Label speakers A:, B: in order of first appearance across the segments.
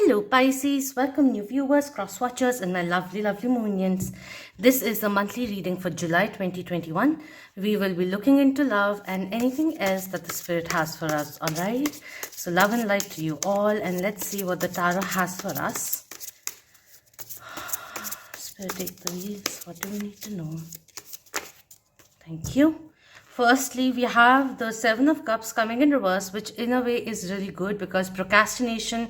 A: Hello Pisces, welcome new viewers, cross watchers and my lovely minions. This is the monthly reading for July 2021. We will be looking into love and anything else that the spirit has for us, alright? So love and light to you all, and let's see what the tarot has for us. Spirit, take the wheels. What do we need to know? Thank you. Firstly, we have the Seven of Cups coming in reverse, which in a way is really good because procrastination,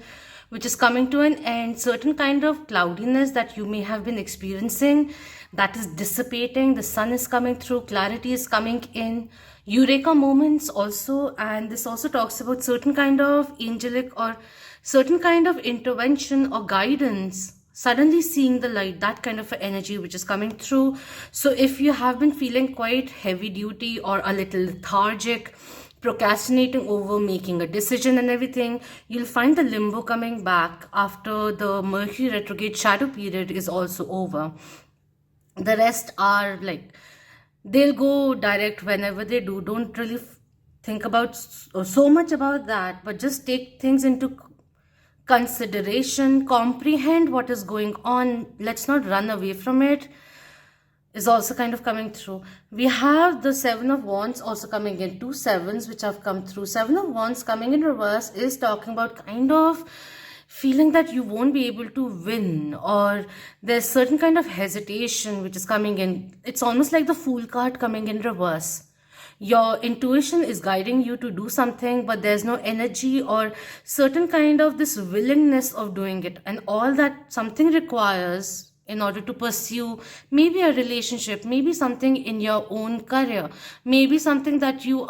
A: which is coming to an end, certain kind of cloudiness that you may have been experiencing, that is dissipating. The sun is coming through, clarity is coming in, eureka moments also, and this also talks about certain kind of angelic or certain kind of intervention or guidance, suddenly seeing the light, that kind of energy which is coming through. So if you have been feeling quite heavy duty or a little lethargic, procrastinating over making a decision and everything, you'll find the limbo coming back after the Mercury retrograde shadow period is also over. The rest are like, they'll go direct whenever they do. Don't really think about so much about that, but just take things into consideration, comprehend what is going on. Let's not run away from it, is also kind of coming through. We have the Seven of Wands also coming in, two sevens which have come through. Seven of Wands coming in reverse is talking about kind of feeling that you won't be able to win, or there's certain kind of hesitation which is coming in. It's almost like the Fool card coming in reverse. Your intuition is guiding you to do something, but there's no energy or certain kind of this willingness of doing it, and all that something requires in order to pursue maybe a relationship, maybe something in your own career, maybe something that your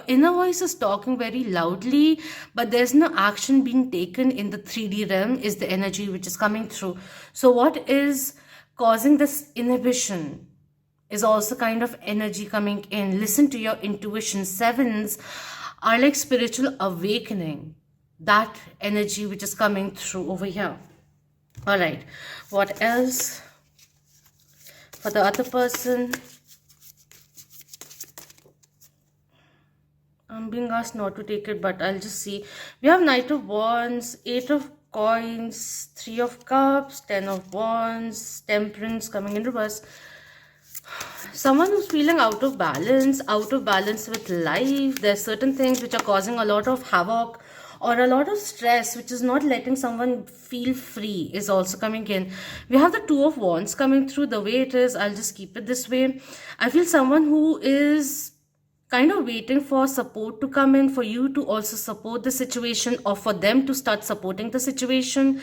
A: inner voice is talking very loudly, but there's no action being taken in the 3D realm, is the energy which is coming through. So what is causing this inhibition is also kind of energy coming in. Listen to your intuition. Sevens are like spiritual awakening, that energy which is coming through over here. All right, what else for the other person? I'm being asked not to take it, but I'll just see. We have Knight of Wands, Eight of Coins, Three of Cups, Ten of Wands, Temperance coming in reverse. Someone who's feeling out of balance with life. There's certain things which are causing a lot of havoc or a lot of stress, which is not letting someone feel free, is also coming in. We have the Two of Wands coming through. The way it is, I'll just keep it this way. I feel someone who is kind of waiting for support to come in, for you to also support the situation, or for them to start supporting the situation,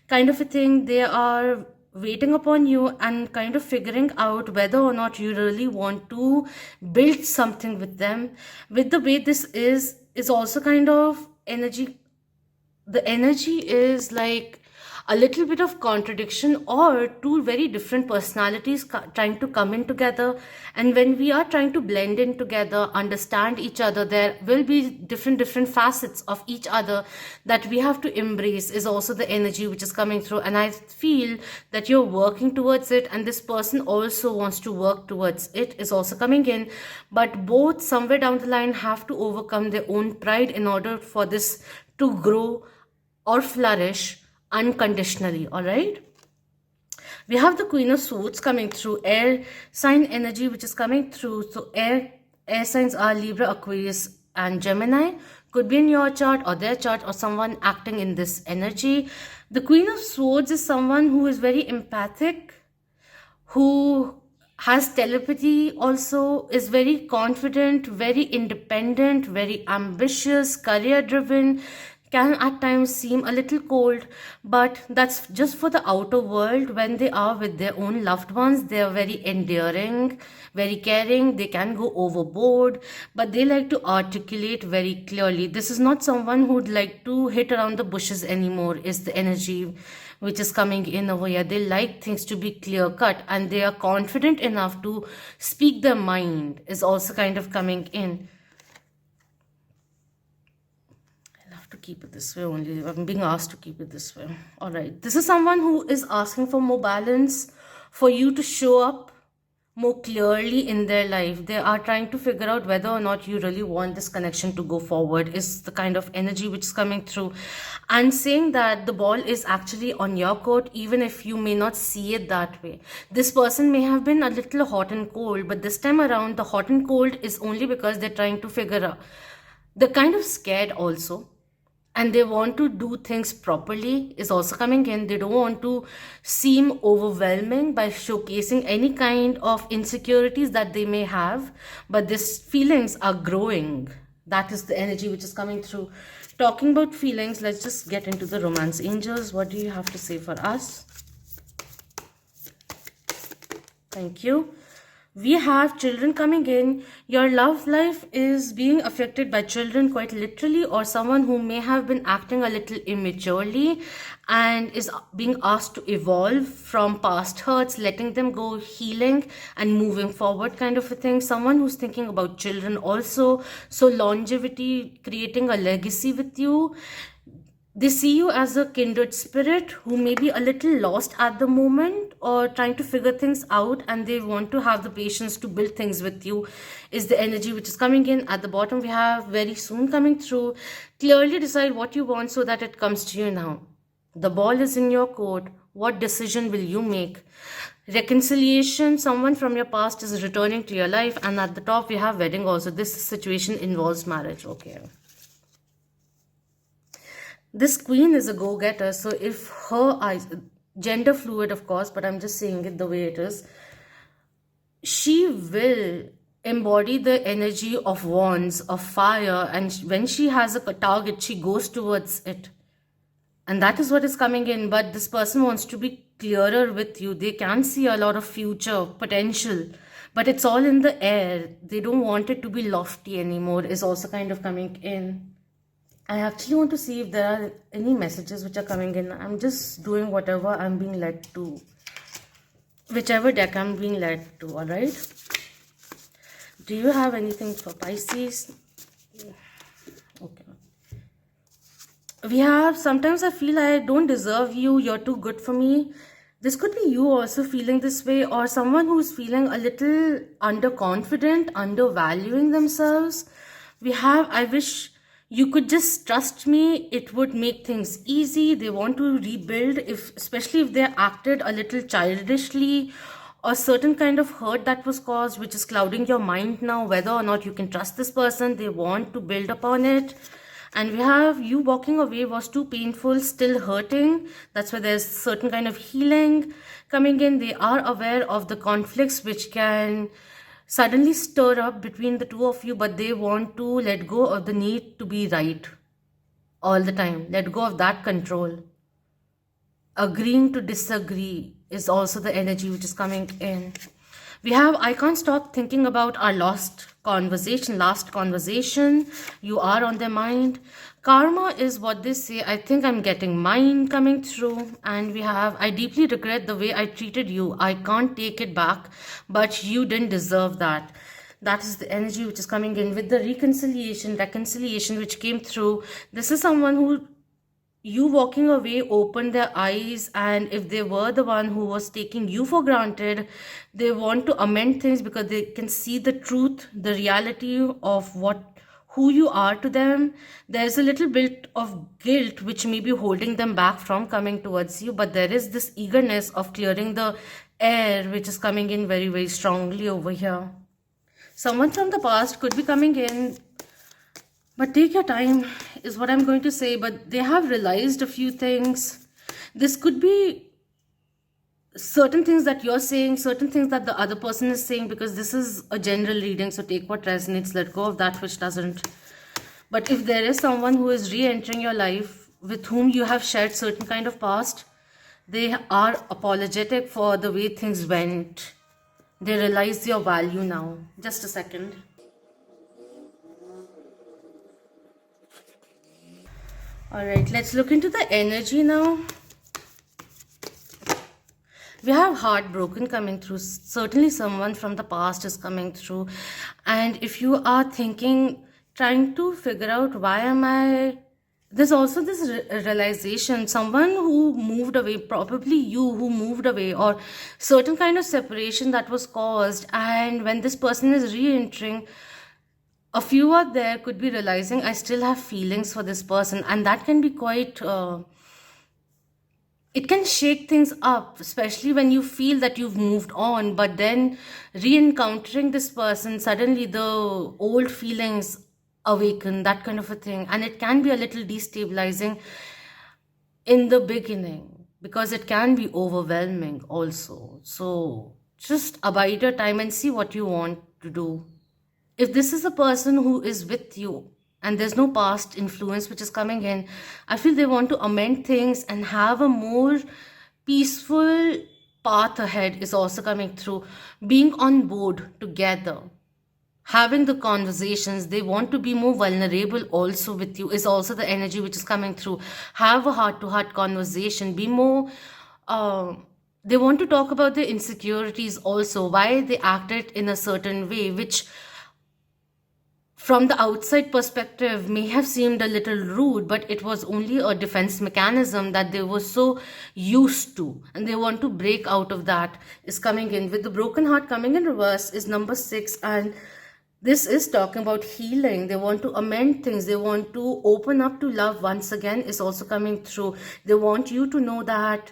A: kind of a thing. They are waiting upon you and kind of figuring out whether or not you really want to build something with them. With the way this is also kind of energy. The energy is like a little bit of contradiction, or two very different personalities trying to come in together. And when we are trying to blend in together, understand each other, there will be different facets of each other that we have to embrace, is also the energy which is coming through. And I feel that you're working towards it, and this person also wants to work towards it, is also coming in. But both somewhere down the line have to overcome their own pride in order for this to grow or flourish unconditionally. All right, we have the Queen of Swords coming through, air sign energy which is coming through. So air signs are Libra, Aquarius and Gemini. Could be in your chart or their chart, or someone acting in this energy. The Queen of Swords is someone who is very empathic, who has telepathy, also is very confident, very independent, very ambitious, career driven, can at times seem a little cold, but that's just for the outer world. When they are with their own loved ones, they are very endearing, very caring. They can go overboard, but they like to articulate very clearly. This is not someone who'd like to hit around the bushes anymore, is the energy which is coming in over here. They like things to be clear cut, and they are confident enough to speak their mind, is also kind of coming in. To keep it this way only. I'm being asked to keep it this way. All right. This is someone who is asking for more balance, for you to show up more clearly in their life. They are trying to figure out whether or not you really want this connection to go forward, is the kind of energy which is coming through. And saying that the ball is actually on your court, even if you may not see it that way. This person may have been a little hot and cold, but this time around, the hot and cold is only because they're trying to figure out. They're kind of scared also, and they want to do things properly is also coming in. They don't want to seem overwhelming by showcasing any kind of insecurities that they may have, but these feelings are growing. That is the energy which is coming through. Talking about feelings, let's just get into the romance angels. What do you have to say for us? Thank you. We have children coming in. Your love life is being affected by children quite literally, or someone who may have been acting a little immaturely and is being asked to evolve from past hurts, letting them go, healing and moving forward kind of a thing. Someone who's thinking about children also. So longevity, creating a legacy with you. They see you as a kindred spirit who may be a little lost at the moment or trying to figure things out, and they want to have the patience to build things with you, is the energy which is coming in. At the bottom, we have very soon coming through. Clearly decide what you want so that it comes to you now. The ball is in your court. What decision will you make? Reconciliation, someone from your past is returning to your life. And at the top, we have wedding also. This situation involves marriage. Okay. This queen is a go-getter, so if her eyes, gender fluid of course, but I'm just saying it the way it is, she will embody the energy of wands, of fire, and when she has a target, she goes towards it. And that is what is coming in. But this person wants to be clearer with you. They can see a lot of future potential, but it's all in the air. They don't want it to be lofty anymore, is also kind of coming in. I actually want to see if there are any messages which are coming in. I'm just doing whatever I'm being led to. Whichever deck I'm being led to, alright? Do you have anything for Pisces? Okay. We have, sometimes I feel I don't deserve you, you're too good for me. This could be you also feeling this way, or someone who's feeling a little underconfident, undervaluing themselves. We have, I wish you could just trust me, it would make things easy. They want to rebuild, especially if they acted a little childishly, or certain kind of hurt that was caused, which is clouding your mind now, whether or not you can trust this person. They want to build upon it. And we have you walking away was too painful, still hurting. That's why there's certain kind of healing coming in. They are aware of the conflicts which can suddenly stir up between the two of you, but they want to let go of the need to be right all the time. Let go of that control. Agreeing to disagree is also the energy which is coming in. We have, I can't stop thinking about our last conversation. You are on their mind. Karma is what they say. I think I'm getting mine coming through. And we have, I deeply regret the way I treated you. I can't take it back, but you didn't deserve that. That is the energy which is coming in with the reconciliation which came through. This is someone who, you walking away opened their eyes, and if they were the one who was taking you for granted, they want to amend things because they can see the truth, the reality of who you are to them. There's a little bit of guilt which may be holding them back from coming towards you, but there is this eagerness of clearing the air which is coming in very, very strongly over here. Someone from the past could be coming in, but take your time is what I'm going to say. But they have realized a few things. This could be certain things that you're saying, certain things that the other person is saying, because this is a general reading. So take what resonates, let go of that which doesn't. But if there is someone who is re-entering your life with whom you have shared certain kind of past, they are apologetic for the way things went. They realize your value now. Just a second. Alright, let's look into the energy now. We have heartbroken coming through. Certainly someone from the past is coming through. And if you are thinking, trying to figure out why am I There's also this realization, someone who moved away, probably you who moved away, or certain kind of separation that was caused. And when this person is re entering, a few out there could be realizing, I still have feelings for this person. And that can be quite, it can shake things up, especially when you feel that you've moved on, but then re encountering this person, suddenly the old feelings awaken, that kind of a thing. And it can be a little destabilizing in the beginning because it can be overwhelming also. So just abide your time and see what you want to do. If this is a person who is with you and there's no past influence which is coming in, I feel they want to amend things and have a more peaceful path ahead is also coming through. Being on board together, having the conversations, they want to be more vulnerable also with you is also the energy which is coming through. Have a heart to heart conversation, be more uh, they want to talk about their insecurities also, why they acted in a certain way, which from the outside perspective may have seemed a little rude, but it was only a defense mechanism that they were so used to, and they want to break out of that is coming in. With the broken heart coming in reverse is number 6, and this is talking about healing. They want to amend things, they want to open up to love once again is also coming through. They want you to know that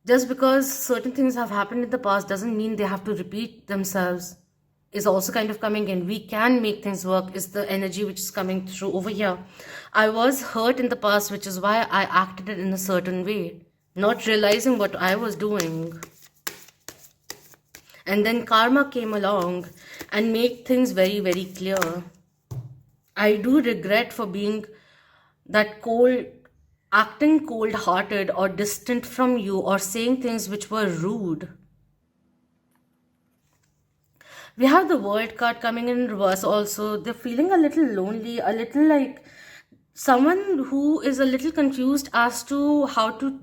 A: just because certain things have happened in the past doesn't mean they have to repeat themselves is also kind of coming in. We can make things work is the energy which is coming through over here. I was hurt in the past, which is why I acted in a certain way, not realizing what I was doing. And then karma came along and made things very, very clear. I do regret for being that cold, acting cold hearted or distant from you, or saying things which were rude. We have the world card coming in reverse also. They're feeling a little lonely, a little like someone who is a little confused as to how to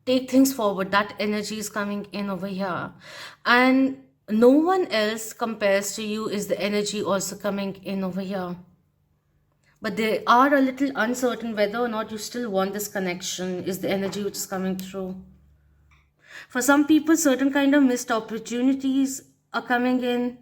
A: take things forward. That energy is coming in over here. And no one else compares to you is the energy also coming in over here. But they are a little uncertain whether or not you still want this connection is the energy which is coming through. For some people, certain kind of missed opportunities are coming in,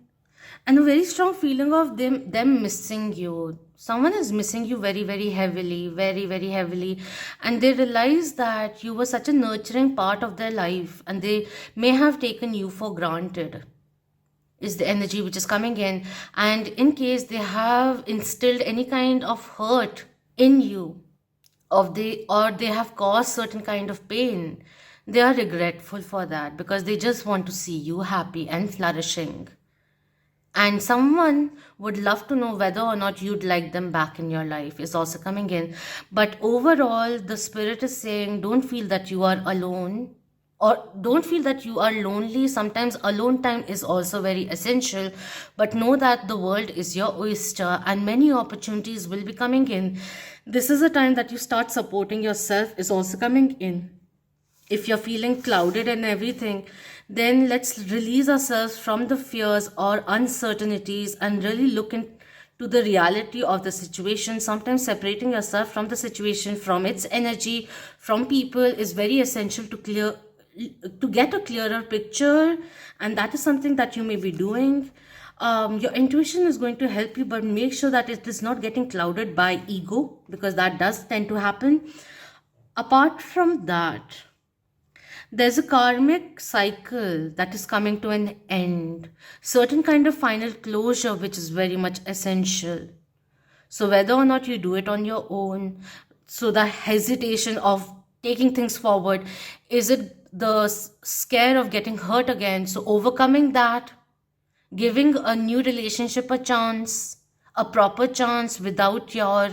A: and a very strong feeling of them missing you. Someone is missing you very, very heavily, very, very heavily, and they realize that you were such a nurturing part of their life, and they may have taken you for granted. Is the energy which is coming in, and in case they have instilled any kind of hurt in you, or they have caused certain kind of pain, they are regretful for that because they just want to see you happy and flourishing. And someone would love to know whether or not you'd like them back in your life is also coming in. But overall, the spirit is saying don't feel that you are alone, or don't feel that you are lonely. Sometimes alone time is also very essential, but know that the world is your oyster and many opportunities will be coming in. This is a time that you start supporting yourself is also coming in. If you're feeling clouded and everything, then let's release ourselves from the fears or uncertainties and really look into the reality of the situation. Sometimes separating yourself from the situation, from its energy, from people is very essential to get a clearer picture, and that is something that you may be doing. Your intuition is going to help you, but make sure that it is not getting clouded by ego because that does tend to happen. Apart from that, there's a karmic cycle that is coming to an end, certain kind of final closure which is very much essential. So whether or not you do it on your own, so the hesitation of taking things forward, is it the scare of getting hurt again, so overcoming that, giving a new relationship a chance, a proper chance without your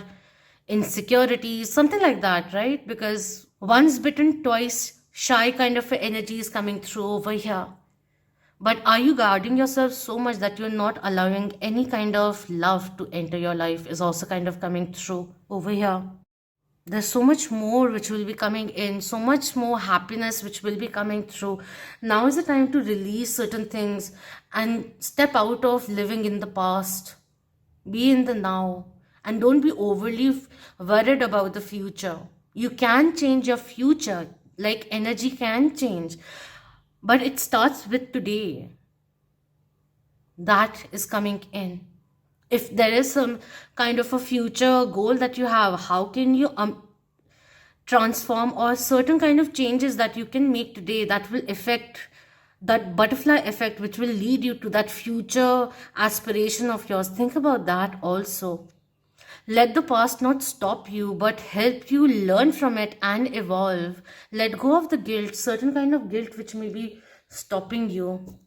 A: insecurities, something like that, right? Because once bitten, twice shy kind of energy is coming through over here. But are you guarding yourself so much that you're not allowing any kind of love to enter your life is also kind of coming through over here. There's so much more which will be coming in, so much more happiness which will be coming through. Now is the time to release certain things and step out of living in the past, be in the now, and don't be overly worried about the future. You can change your future, like energy can change, but it starts with today. That is coming in. If there is some kind of a future goal that you have, how can you transform, or certain kind of changes that you can make today that will affect that butterfly effect, which will lead you to that future aspiration of yours? Think about that also. Let the past not stop you, but help you learn from it and evolve. Let go of the guilt, certain kind of guilt which may be stopping you.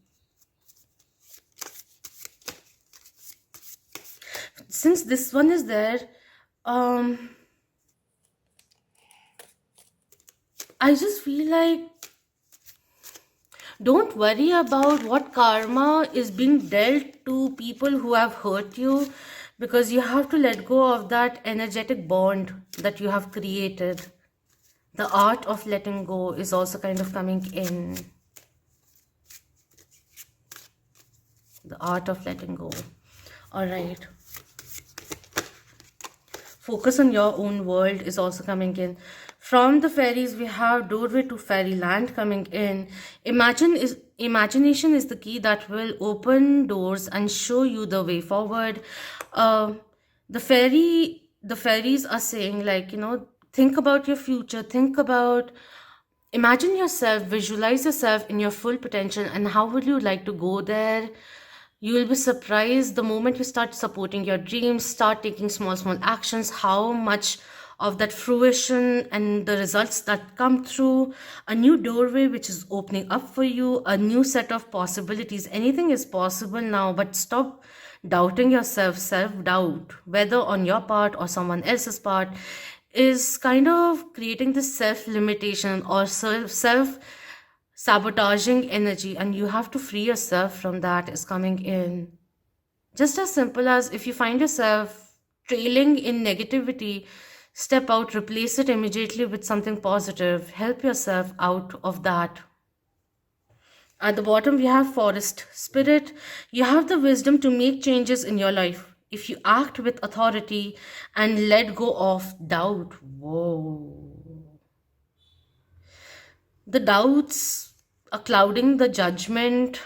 A: Since this one is there, I just feel like don't worry about what karma is being dealt to people who have hurt you, because you have to let go of that energetic bond that you have created. The art of letting go is also kind of coming in. The art of letting go. All right. Focus on your own world is also coming in. From the fairies, we have doorway to fairyland coming in. Imagination is the key that will open doors and show you the way forward. The fairies are saying, like, think about your future. Imagine yourself, visualize yourself in your full potential, and how would you like to go there? You will be surprised the moment you start supporting your dreams, start taking small actions, how much of that fruition and the results that come through. A new doorway which is opening up for you, a new set of possibilities. Anything is possible now, but stop doubting yourself. Self-doubt, whether on your part or someone else's part, is kind of creating this self-limitation or self sabotaging energy, and you have to free yourself from that is coming in. Just as simple as, if you find yourself trailing in negativity, step out, replace it immediately with something positive, help yourself out of that. At the bottom, we have forest spirit. You have the wisdom to make changes in your life if you act with authority and let go of doubt. Whoa. The doubts are clouding the judgment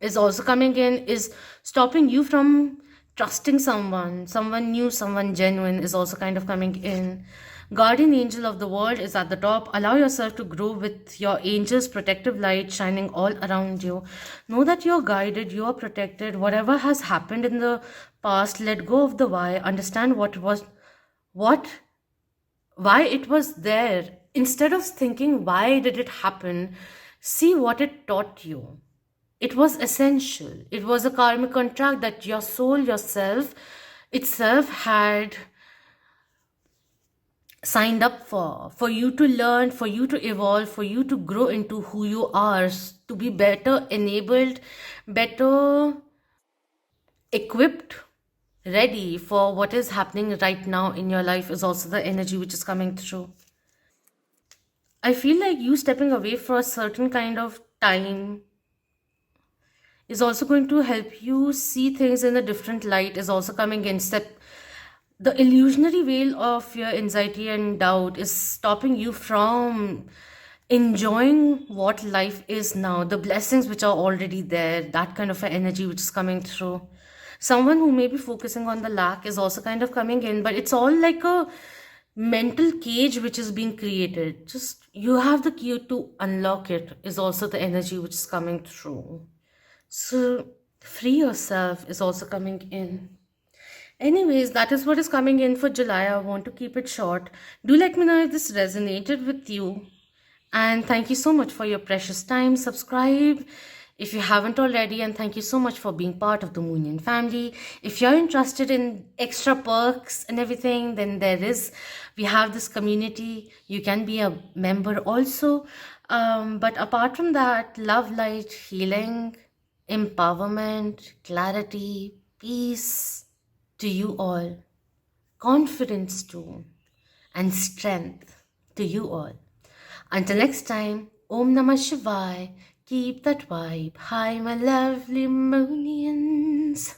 A: is also coming in, is stopping you from trusting someone new, someone genuine is also kind of coming in. Guardian angel of the world is at the top. Allow yourself to grow with your angel's protective light shining all around you. Know that you're guided, you're protected. Whatever has happened in the past, let go of the why. Understand why it was there. Instead of thinking why did it happen, see what it taught you. It was essential. It was a karmic contract that your soul, yourself itself had signed up for you to learn, for you to evolve, for you to grow into who you are, to be better enabled, better equipped, ready for what is happening right now in your life is also the energy which is coming through. I feel like you stepping away for a certain kind of time is also going to help you see things in a different light is also coming in. The illusionary veil of your anxiety and doubt is stopping you from enjoying what life is now, the blessings which are already there, that kind of an energy which is coming through. Someone who may be focusing on the lack is also kind of coming in, but it's all like a mental cage which is being created. Just you have the key to unlock it is also the energy which is coming through. So free yourself is also coming in. Anyways, that is what is coming in for July. I want to keep it short. Do let me know if this resonated with you. And thank you so much for your precious time. Subscribe if you haven't already, and thank you so much for being part of the Moonian family. If you're interested in extra perks and everything, then we have this community. You can be a member also. But apart from that, love, light, healing, empowerment, clarity, peace to you all, confidence too, and strength to you all. Until next time, Om Namah Shivaya. Keep that vibe high, my lovely Moonians.